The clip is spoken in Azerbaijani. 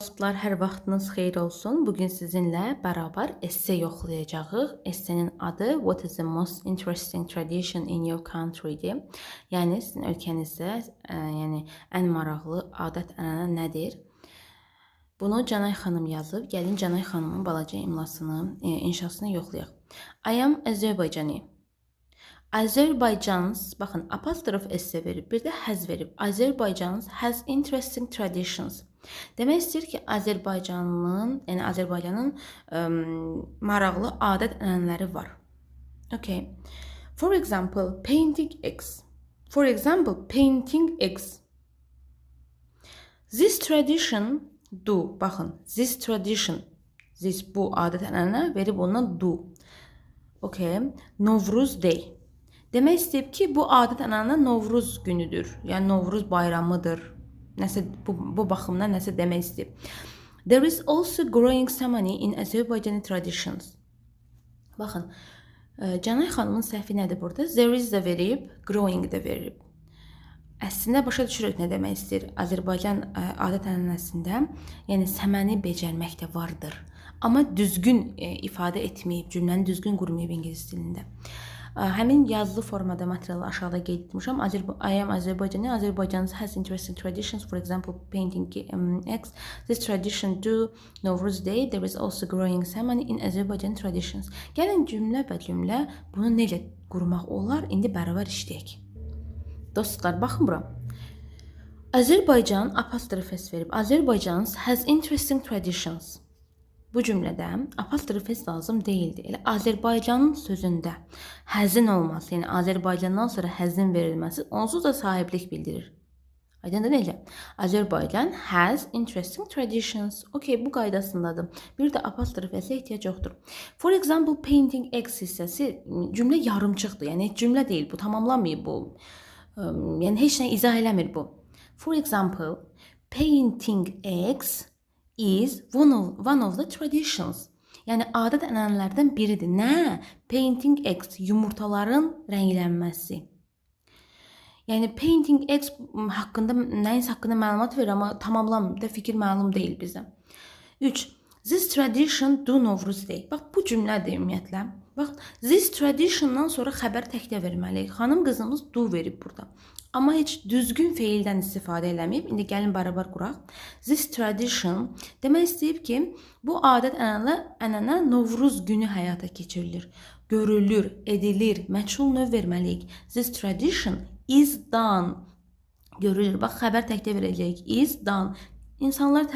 Dostlar, hər vaxtınız xeyir olsun. Bugün sizinlə bərabər esse yoxlayacağıq. Essenin adı What is the most interesting tradition in your country-dir. Yəni sizin ölkənizdə yəni ən maraqlı adət-ənənə nədir? Bunu Canay xanım yazıb. Gəlin Canay xanımın balaca imlasını, inşasını yoxlayaq. I am Azərbaycani. Azerbaycan's, baxın, apostrof esse verib, bir də has verib. Azerbaycan's has interesting traditions. Demək istəyir ki, yəni Azərbaycanın maraqlı adət-ənənələri var. Okay. For example, painting eggs. This tradition do. Baxın, this tradition. This bu adət-ənənə verib ondan do. Okay. Novruz Day. Demək istəyib ki, bu adət-ənənə Novruz günüdür. Yəni Novruz bayramıdır. Nəsə bu baxımdan nəsə demək istəyib. There is also growing ceremony in Azerbaycan traditions. Baxın, Canay xanımın səhvi nədir burada? There is də verib, growing də verib. Əslində başa düşürük nə demək istəyir. Azərbaycan adət-ənənəsində, yəni səməni becərmək də vardır. Amma düzgün ifadə etməyib, cümləni düzgün qurmayıb ingilis dilində. Həmin yazılı formada materialı aşağıda qeyd etmişəm. I am Azerbaycani. Azerbaycan has interesting traditions. For example, painting eggs. This tradition do Novruz Day. There is also growing ceremony in Azerbaycan traditions. Gəlin cümlə bə cümlə bunu necə qurmaq olar? İndi bərabər işləyək. Dostlar, baxın bura. Azerbaycan apostrof s verib. Azerbaycan has interesting traditions. Bu cümlədə apostrof s lazım deyildi. Elə Azərbaycanın sözündə həzin olması, yəni Azərbaycandan sonra həzin verilməsi onsuz da sahiblik bildirir. Aydındır necə? Azərbaycan has interesting traditions. Okay, bu qaydasındadır. Bir də apostrof s-ə ehtiyac yoxdur. For example, painting eggs hissəsi cümlə yarımçıqdır. Yəni cümlə deyil, bu tamamlanmayıb bu. Yəni heç nə izah eləmir bu. For example, painting eggs is one of the traditions. Yəni adət-ənənələrdən biridir. Nə? Painting eggs, yumurtaların rənglənməsi. Yəni painting eggs haqqında nəyisə haqqında məlumat verir, amma tamamlanmır da, fikir məlum deyil bizə. 3. This tradition do Novruz Day. Bax, bu cümlədir ümumiyyətlə. Bax, this traditiondan sonra xəbər təkdə verməliyik. Xanım qızımız do verib burada. Amma heç düzgün feildən istifadə eləməyib. İndi gəlin bərabər quraq. This tradition demək istəyib ki, bu adət-ənənə Novruz günü həyata keçirilir. Görülür, edilir, məchul növ verməliyik. This tradition is done. Görülür. Bax, xəbər təkdə verəcəyik. Is done. İnsanlar